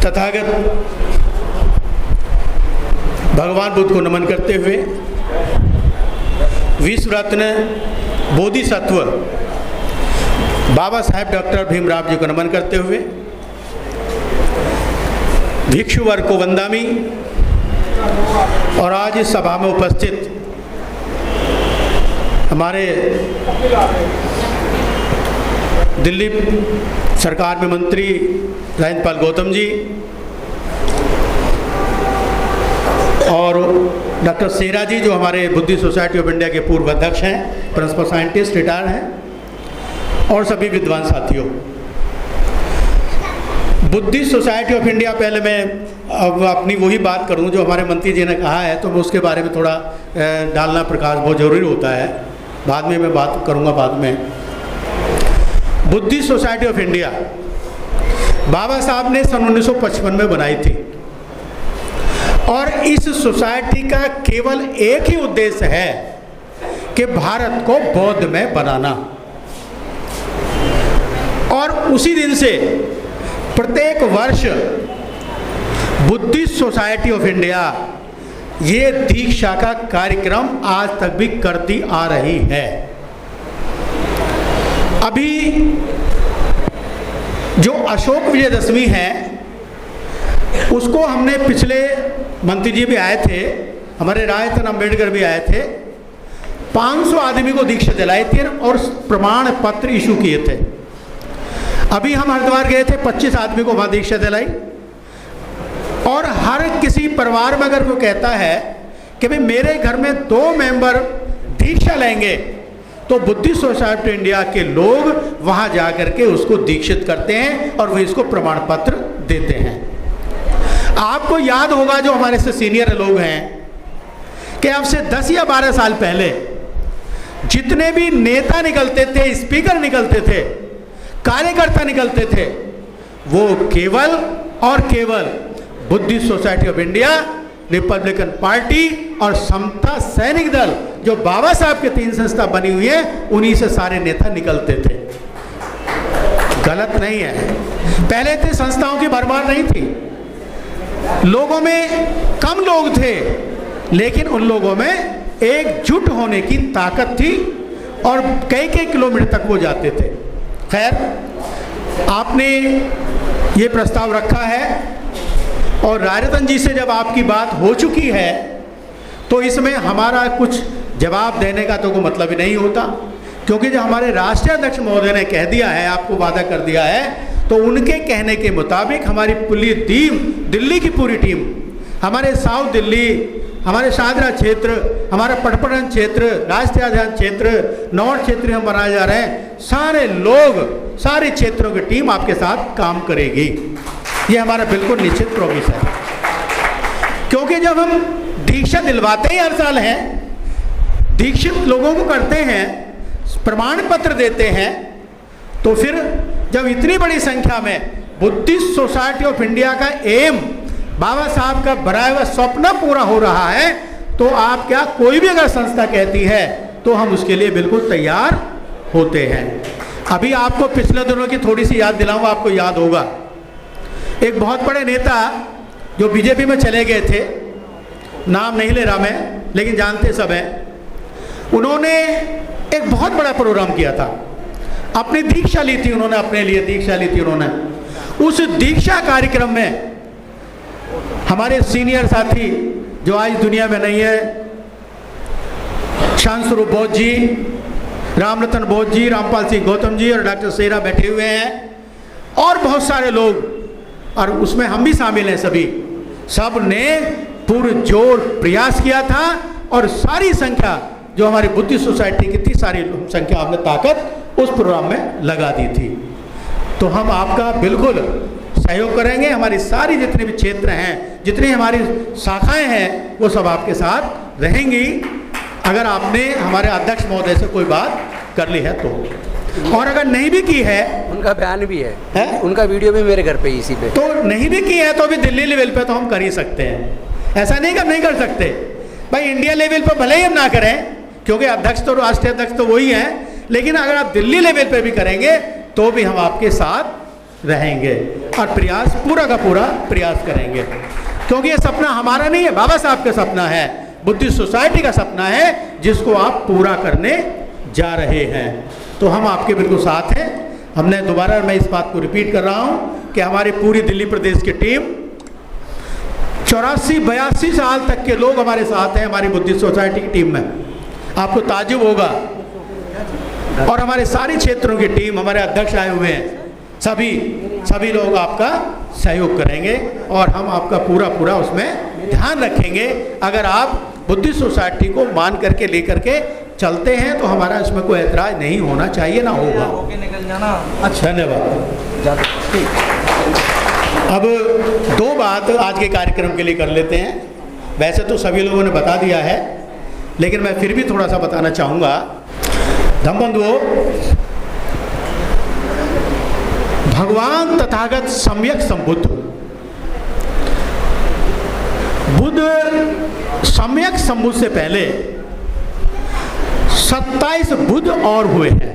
तथागत भगवान बुद्ध को नमन करते हुए विश्व रत्न बोधिसत्व बाबा साहेब डॉक्टर भीमराव जी को नमन करते हुए भिक्षु वर्ग को वंदामी और आज इस सभा में उपस्थित हमारे दिल्ली सरकार में मंत्री राजेंद्र पाल गौतम जी और डॉक्टर सेरा जी जो हमारे बुद्धिस्ट सोसाइटी ऑफ इंडिया के पूर्व अध्यक्ष हैं, प्रिंसिपल साइंटिस्ट रिटायर्ड हैं, और सभी विद्वान साथियों। बुद्धिस्ट सोसाइटी ऑफ इंडिया, पहले मैं अब अपनी वही बात करूं जो हमारे मंत्री जी ने कहा है, तो मैं उसके बारे में थोड़ा डालना प्रकाश बहुत ज़रूरी होता है। बाद में मैं बात करूंगा बाद में। बुद्धिस्ट सोसाइटी ऑफ इंडिया बाबा साहब ने सन 1955 में बनाई थी और इस सोसाइटी का केवल एक ही उद्देश्य है कि भारत को बौद्ध में बनाना। और उसी दिन से प्रत्येक वर्ष बुद्धिस्ट सोसाइटी ऑफ इंडिया ये दीक्षा का कार्यक्रम आज तक भी करती आ रही है। अभी जो अशोक विजयदशमी है उसको हमने पिछले मंत्री जी भी आए थे, हमारे राजतन अम्बेडकर भी आए थे, 500 आदमी को दीक्षा दिलाई थी और प्रमाण पत्र इशू किए थे। अभी हम हरिद्वार गए थे, 25 आदमी को वहाँ दीक्षा दिलाई। और हर किसी परिवार में अगर कोई कहता है कि भाई मेरे घर में 2 मेंबर दीक्षा लेंगे तो बुद्धिस्ट सोसाइटी इंडिया के लोग वहाँ जा कर के उसको दीक्षित करते हैं और वे इसको प्रमाण पत्र देते हैं। आपको याद होगा जो हमारे से सीनियर लोग हैं कि अब से 10 या 12 साल पहले जितने भी नेता निकलते थे, स्पीकर निकलते थे, कार्यकर्ता निकलते थे, वो केवल और केवल Buddhist society of India, Republican party और समता सैनिक दल जो बाबा साहब के 3 संस्था बनी हुई है, उन्हीं से सारे नेता निकलते थे। गलत नहीं है। पहले थे संस्थाओं की भरमार नहीं थी, लोगों में कम लोग थे, लेकिन उन लोगों में एकजुट होने की ताकत थी और कई कई किलोमीटर तक वो जाते थे। खैर, आपने ये प्रस्ताव रखा है और राजरतन जी से जब आपकी बात हो चुकी है तो इसमें हमारा कुछ जवाब देने का तो कोई मतलब ही नहीं होता, क्योंकि जो हमारे राष्ट्रीय अध्यक्ष महोदय ने कह दिया है, आपको वादा कर दिया है, तो उनके कहने के मुताबिक हमारी पूरी टीम, दिल्ली की पूरी टीम, हमारे साउथ दिल्ली, हमारे शाहदरा क्षेत्र, हमारा पटपड़न क्षेत्र, राष्ट्रीय राजधानी क्षेत्र, नॉर्थ क्षेत्र हम बनाए जा रहे हैं, सारे लोग, सारे क्षेत्रों की टीम आपके साथ काम करेगी। ये हमारा बिल्कुल निश्चित प्रॉमिस है। क्योंकि जब हम दीक्षा दिलवाते ही हर साल हैं, दीक्षित लोगों को करते हैं, प्रमाण पत्र देते हैं, तो फिर जब इतनी बड़ी संख्या में बुद्धिस्ट सोसाइटी ऑफ इंडिया का एम, बाबा साहब का बनाया हुआ स्वप्न पूरा हो रहा है, तो आप क्या, कोई भी अगर संस्था कहती है तो हम उसके लिए बिल्कुल तैयार होते हैं। अभी आपको पिछले दिनों की थोड़ी सी याद दिलाऊंगा, आपको याद होगा एक बहुत बड़े नेता जो बीजेपी में चले गए थे, नाम नहीं ले रहा मैं, लेकिन जानते सब हैं, उन्होंने एक बहुत बड़ा प्रोग्राम किया था, अपनी दीक्षा ली थी उन्होंने, अपने लिए दीक्षा ली थी उन्होंने। उस दीक्षा कार्यक्रम में हमारे सीनियर साथी जो आज दुनिया में नहीं है, शांत स्वरूप बौद्ध जी, रामरतन बौद्ध जी, रामपाल सिंह गौतम जी और डॉक्टर सेरा बैठे हुए हैं और बहुत सारे लोग, और उसमें हम भी शामिल हैं, सभी सब ने पुरजोर प्रयास किया था और सारी संख्या जो हमारी बुद्धिस्ट सोसाइटी की थी, सारी संख्या हमने ताकत उस प्रोग्राम में लगा दी थी। तो हम आपका बिल्कुल सहयोग करेंगे। हमारी सारी जितने भी क्षेत्र हैं, जितनी हमारी शाखाएं हैं, वो सब आपके साथ रहेंगी अगर आपने हमारे अध्यक्ष महोदय से कोई बात कर ली है तो। और अगर नहीं भी की है, उनका बयान भी है? उनका वीडियो भी मेरे घर पे इसी पे, तो नहीं भी की है तो अभी दिल्ली लेवल पे तो हम कर ही सकते हैं। ऐसा नहीं कि हम नहीं कर सकते भाई, इंडिया लेवल पे भले ही हम ना करें, क्योंकि अध्यक्ष तो, राष्ट्रीय अध्यक्ष तो वही हैं, लेकिन अगर आप दिल्ली लेवल पे भी करेंगे तो भी हम आपके साथ रहेंगे। और प्रयास पूरा का पूरा प्रयास करेंगे, क्योंकि ये सपना हमारा नहीं है, बाबा साहब का सपना है, बुद्धिस्ट सोसाइटी का सपना है, जिसको आप पूरा करने जा रहे हैं। तो हम आपके बिल्कुल साथ हैं। हमने दोबारा मैं इस बात को रिपीट कर रहा हूँ कि हमारी पूरी दिल्ली प्रदेश की टीम 84-82 साल तक के लोग हमारे साथ हैं, हमारी बुद्धिस्ट सोसाइटी की टीम में। आपको ताज्जुब होगा। और हमारे सारे क्षेत्रों की टीम, हमारे अध्यक्ष आए हुए हैं, सभी लोग आपका सहयोग करेंगे और हम आपका पूरा पूरा उसमें ध्यान रखेंगे। अगर आप बुद्धिस्ट सोसाइटी को मान करके लेकर के चलते हैं तो हमारा इसमें कोई ऐतराज नहीं होना चाहिए, ना होगा। निकल जाना। अच्छा, धन्यवाद। अब 2 बात आज के कार्यक्रम के लिए कर लेते हैं। वैसे तो सभी लोगों ने बता दिया है, लेकिन मैं फिर भी थोड़ा सा बताना चाहूँगा। धम्मबंधुओं, भगवान तथागत सम्यक संबुद्ध, बुद्ध सम्यक संबुद्ध से पहले 27 बुद्ध और हुए हैं,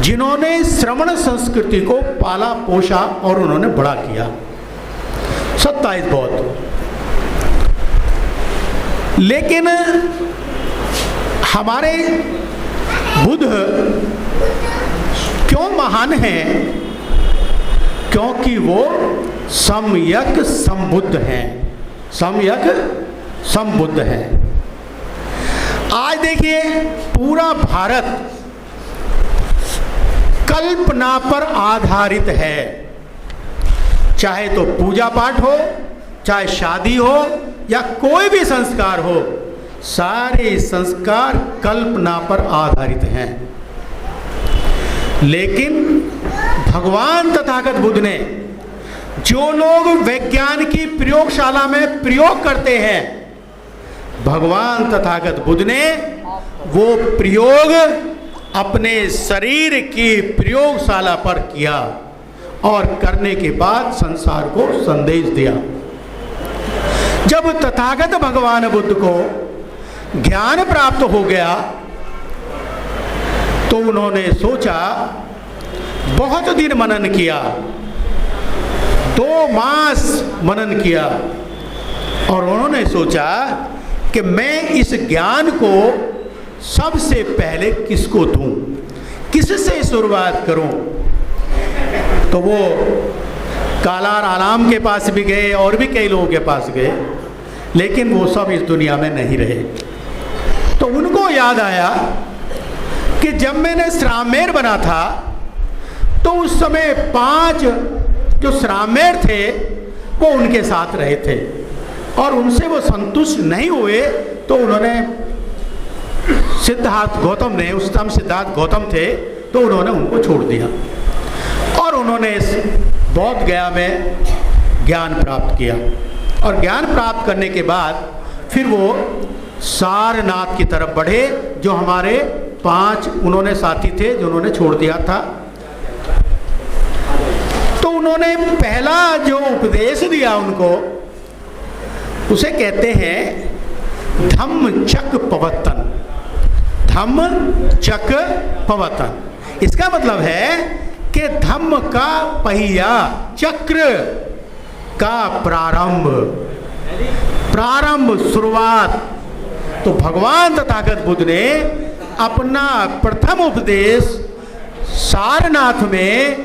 जिन्होंने श्रवण संस्कृति को पाला पोषा और उन्होंने बड़ा किया। 27 बौद्ध। लेकिन हमारे बुद्ध क्यों महान हैं? क्योंकि वो सम्यक संबुद्ध हैं, सम्यक संबुद्ध हैं। आज देखिए, पूरा भारत कल्पना पर आधारित है। चाहे तो पूजा पाठ हो, चाहे शादी हो, या कोई भी संस्कार हो, सारे संस्कार कल्पना पर आधारित हैं। लेकिन भगवान तथागत बुद्ध ने, जो लोग विज्ञान की प्रयोगशाला में प्रयोग करते हैं, भगवान तथागत बुद्ध ने वो प्रयोग अपने शरीर की प्रयोगशाला पर किया और करने के बाद संसार को संदेश दिया। जब तथागत भगवान बुद्ध को ज्ञान प्राप्त हो गया तो उन्होंने सोचा, बहुत दिन मनन किया, 2 मास मनन किया, और उन्होंने सोचा कि मैं इस ज्ञान को सबसे पहले किसको दूं, किससे शुरुआत करूं। तो वो कालार आलाम के पास भी गए और भी कई लोगों के पास गए, लेकिन वो सब इस दुनिया में नहीं रहे। तो उनको याद आया कि जब मैंने श्रामेर बना था तो उस समय 5 जो श्रामेर थे वो उनके साथ रहे थे, और उनसे वो संतुष्ट नहीं हुए तो उन्होंने सिद्धार्थ गौतम ने, उस टाइम सिद्धार्थ गौतम थे, तो उन्होंने उनको छोड़ दिया और उन्होंने बौद्ध गया में ज्ञान प्राप्त किया। और ज्ञान प्राप्त करने के बाद फिर वो सारनाथ की तरफ बढ़े, जो हमारे 5 उन्होंने साथी थे जो उन्होंने छोड़ दिया था। तो उन्होंने पहला जो उपदेश दिया उनको, उसे कहते हैं धम्मचक प्रवर्तन। धम्मचक प्रवर्तन, इसका मतलब है कि धम्म का पहिया, चक्र का प्रारंभ, शुरुआत। तो भगवान तथागत बुद्ध ने अपना प्रथम उपदेश सारनाथ में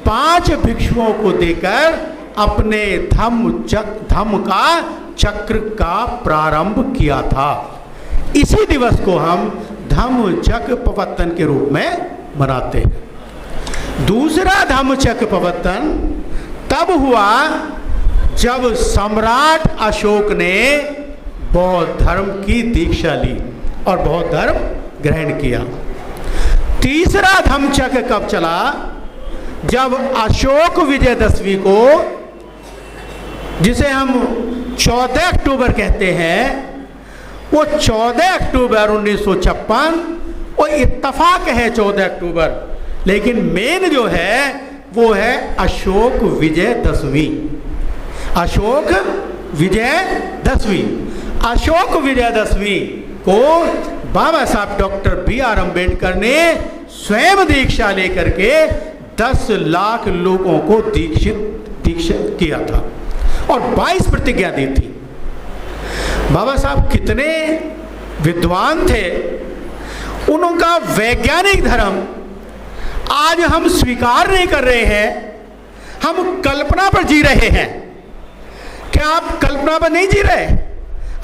5 भिक्षुओं को देकर अपने धम्म का चक्र का प्रारंभ किया था। इसी दिवस को हम धम्मचक्र प्रवर्तन के रूप में मनाते हैं। दूसरा धम्मचक्र प्रवर्तन तब हुआ जब सम्राट अशोक ने बौद्ध धर्म की दीक्षा ली और बौद्ध धर्म ग्रहण किया। तीसरा धम्मचक्र कब चला? जब अशोक विजयदशमी को, जिसे हम 14 अक्टूबर कहते हैं, वो 14 अक्टूबर 1956, वो इत्तफाक है 14 अक्टूबर, लेकिन मेन जो है वो है अशोक विजयदशमी। अशोक विजयदशमी, अशोक विजयदशमी को बाबा साहब डॉक्टर BR अम्बेडकर ने स्वयं दीक्षा लेकर के 10 लाख लोगों को दीक्षित किया था और 22 प्रतिज्ञा दी थी। बाबा साहब कितने विद्वान थे, उनका वैज्ञानिक धर्म आज हम स्वीकार नहीं कर रहे हैं, हम कल्पना पर जी रहे हैं। क्या आप कल्पना पर नहीं जी रहे?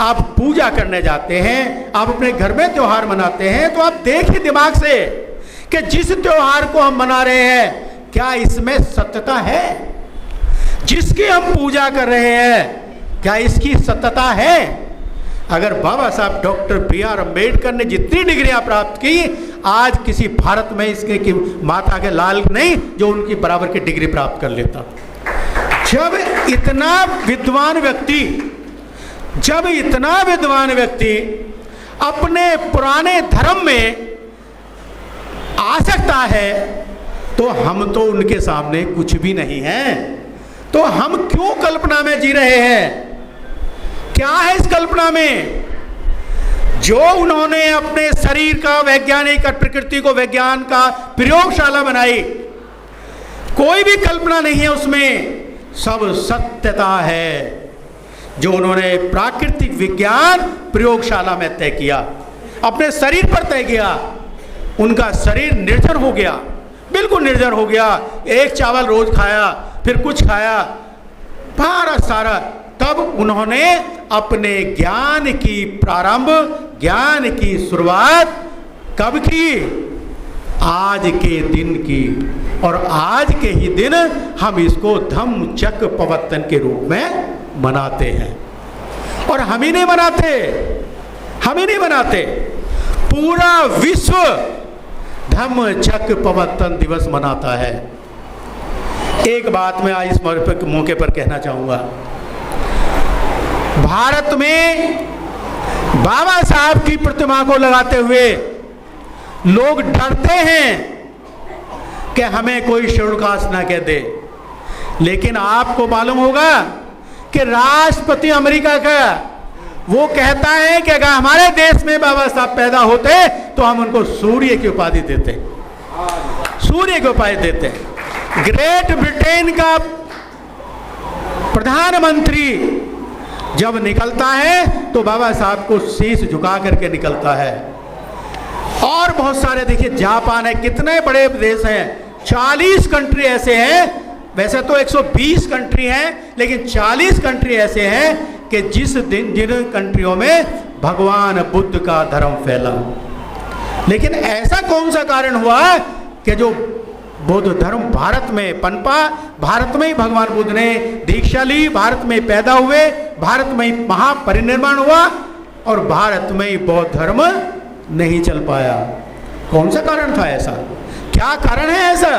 आप पूजा करने जाते हैं, आप अपने घर में त्योहार मनाते हैं, तो आप देखिए दिमाग से कि जिस त्योहार को हम मना रहे हैं क्या इसमें सत्यता है? जिसकी हम पूजा कर रहे हैं क्या इसकी सत्यता है? अगर बाबा साहब डॉक्टर बी.आर. अम्बेडकर ने जितनी डिग्रियां प्राप्त की, आज किसी भारत में इसके की माता के लाल नहीं जो उनकी बराबर की डिग्री प्राप्त कर लेता। जब इतना विद्वान व्यक्ति अपने पुराने धर्म में आ सकता है, तो हम तो उनके सामने कुछ भी नहीं हैं। तो हम क्यों कल्पना में जी रहे हैं? क्या है इस कल्पना में? जो उन्होंने अपने शरीर का वैज्ञानिक और प्रकृति को विज्ञान का प्रयोगशाला बनाई, कोई भी कल्पना नहीं है उसमें, सब सत्यता है जो उन्होंने प्राकृतिक विज्ञान प्रयोगशाला में तय किया, अपने शरीर पर तय किया। उनका शरीर निर्जर हो गया, बिल्कुल निर्जर हो गया। एक चावल रोज खाया, फिर कुछ खाया, सारा। तब उन्होंने अपने ज्ञान की प्रारंभ, ज्ञान की शुरुआत कब की? आज के दिन की। और आज के ही दिन हम इसको धम्म चक्र प्रवर्तन के रूप में मनाते हैं। और हम ही नहीं मनाते, पूरा विश्व धम्म चक्र प्रवर्तन दिवस मनाता है। एक बात मैं आज इस मौके पर कहना चाहूंगा, भारत में बाबा साहब की प्रतिमा को लगाते हुए लोग डरते हैं कि हमें कोई शिवकाश ना कह दे। लेकिन आपको मालूम होगा कि राष्ट्रपति अमेरिका का वो कहता है कि अगर हमारे देश में बाबा साहब पैदा होते तो हम उनको सूर्य की उपाधि देते। ग्रेट ब्रिटेन का प्रधानमंत्री जब निकलता है तो बाबा साहब को शीश झुका करके निकलता है। और बहुत सारे देखिए, जापान है, कितने बड़े देश हैं, 40 कंट्री ऐसे हैं। वैसे तो 120 कंट्री हैं, लेकिन 40 कंट्री ऐसे हैं कि जिन कंट्रियों में भगवान बुद्ध का धर्म फैला। लेकिन ऐसा कौन सा कारण हुआ कि जो बौद्ध धर्म भारत में पनपा, भारत में ही भगवान बुद्ध ने दीक्षा ली, भारत में पैदा हुए, भारत में ही महापरिनिर्वाण हुआ और भारत में ही बौद्ध धर्म नहीं चल पाया? कौन सा कारण था ऐसा? क्या कारण है ऐसा?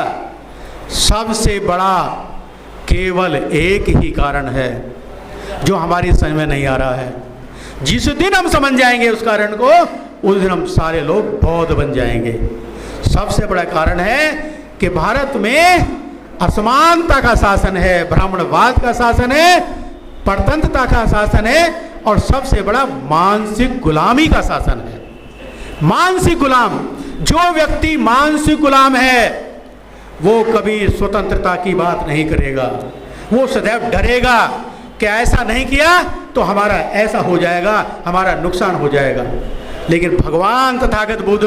सबसे बड़ा केवल एक ही कारण है जो हमारी समझ में नहीं आ रहा है। जिस दिन हम समझ जाएंगे उस कारण को, उस दिन हम सारे लोग बौद्ध बन जाएंगे। सबसे बड़ा कारण है कि भारत में असमानता का शासन है, ब्राह्मणवाद का शासन है, परतंत्रता का शासन है और सबसे बड़ा मानसिक गुलामी का शासन है। मानसिक गुलाम, जो व्यक्ति मानसिक गुलाम है वो कभी स्वतंत्रता की बात नहीं करेगा। वो सदैव डरेगा कि ऐसा नहीं किया तो हमारा ऐसा हो जाएगा, हमारा नुकसान हो जाएगा। लेकिन भगवान तथागत बुद्ध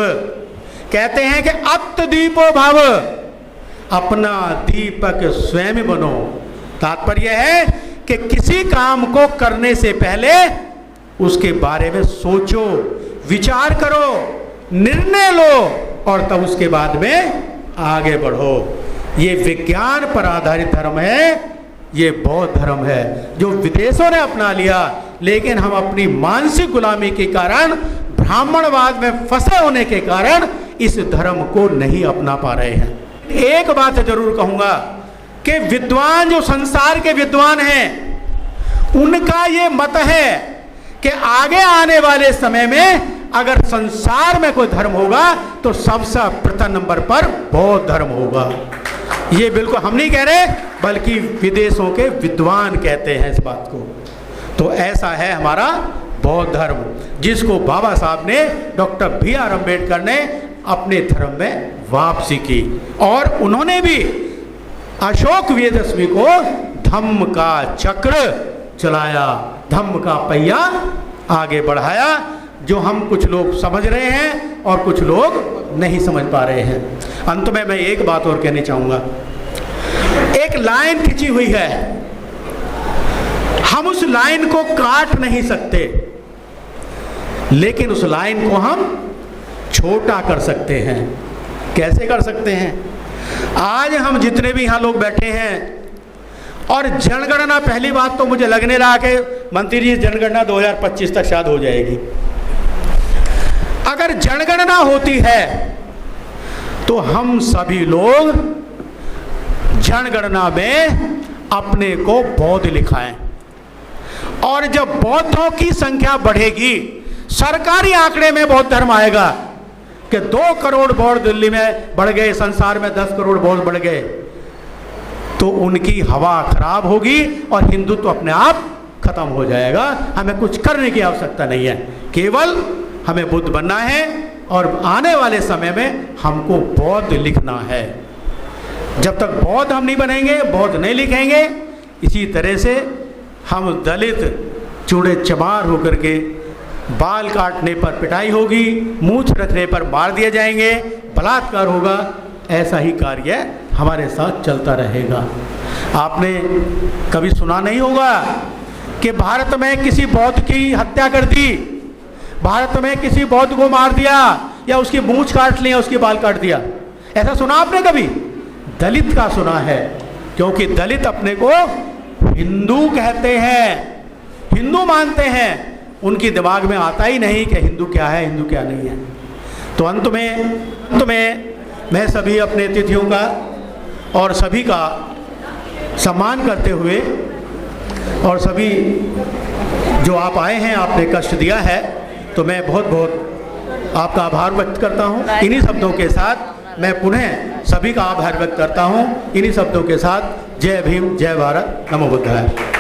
कहते हैं कि अत्तदीपो भव, अपना दीपक स्वयं बनो। तात्पर्य है कि किसी काम को करने से पहले उसके बारे में सोचो, विचार करो, निर्णय लो और तब उसके बाद में आगे बढ़ो। ये विज्ञान पर आधारित धर्म है, ये बौद्ध धर्म है जो विदेशों ने अपना लिया। लेकिन हम अपनी मानसिक गुलामी के कारण, ब्राह्मणवाद में फंसे होने के कारण इस धर्म को नहीं अपना पा रहे हैं। एक बात जरूर कहूंगा कि विद्वान, जो संसार के विद्वान हैं, उनका ये मत है कि आगे आने वाले समय में अगर संसार में कोई धर्म होगा तो सबसे प्रथम नंबर पर बौद्ध धर्म होगा। ये बिल्कुल हम नहीं कह रहे, बल्कि विदेशों के विद्वान कहते हैं इस बात को। तो ऐसा है हमारा बौद्ध धर्म, जिसको बाबा साहब ने, डॉक्टर बी.आर. अम्बेडकर ने अपने धर्म में वापसी की। और उन्होंने भी अशोक विजयदशमी को धम्म का चक्र चलाया, धम्म का पहिया आगे बढ़ाया, जो हम कुछ लोग समझ रहे हैं और कुछ लोग नहीं समझ पा रहे हैं। अंत में मैं एक बात और कहनी चाहूँगा। एक लाइन खिंची हुई है, हम उस लाइन को काट नहीं सकते, लेकिन उस लाइन को हम छोटा कर सकते हैं। कैसे कर सकते हैं? आज हम जितने भी यहाँ लोग बैठे हैं, और जनगणना, पहली बात तो मुझे लगने रहा कि मंत्री जी जनगणना 2025 तक शायद हो जाएगी। अगर जनगणना होती है तो हम सभी लोग जनगणना में अपने को बौद्ध लिखाएं, और जब बौद्धों की संख्या बढ़ेगी, सरकारी आंकड़े में बौद्ध धर्म आएगा कि 2 करोड़ बौद्ध दिल्ली में बढ़ गए, संसार में 10 करोड़ बौद्ध बढ़ गए, तो उनकी हवा खराब होगी और हिंदुत्व अपने आप खत्म हो जाएगा। हमें कुछ करने की आवश्यकता नहीं है, केवल हमें बुद्ध बनना है और आने वाले समय में हमको बौद्ध लिखना है। जब तक बौद्ध हम नहीं बनेंगे, बौद्ध नहीं लिखेंगे, इसी तरह से हम दलित चूड़े चमार होकर के बाल काटने पर पिटाई होगी, मूंछ रखने पर मार दिए जाएंगे, बलात्कार होगा, ऐसा ही कार्य हमारे साथ चलता रहेगा। आपने कभी सुना नहीं होगा कि भारत में किसी बौद्ध की हत्या कर दी, भारत में किसी बौद्ध को मार दिया, या उसकी मूंछ काट ली, या उसकी बाल काट दिया। ऐसा सुना आपने कभी? दलित का सुना है, क्योंकि दलित अपने को हिंदू कहते हैं, हिंदू मानते हैं। उनकी दिमाग में आता ही नहीं कि हिंदू क्या है, हिंदू क्या नहीं है। तो अंत में मैं सभी अपने अतिथियों का और सभी का सम्मान करते हुए, और सभी जो आप आए हैं, आपने कष्ट दिया है, तो मैं बहुत बहुत आपका आभार व्यक्त करता हूँ। इन्हीं शब्दों के साथ मैं पुनः सभी का आभार व्यक्त करता हूँ। इन्हीं शब्दों के साथ जय भीम, जय भारत, नमो बुद्धाय।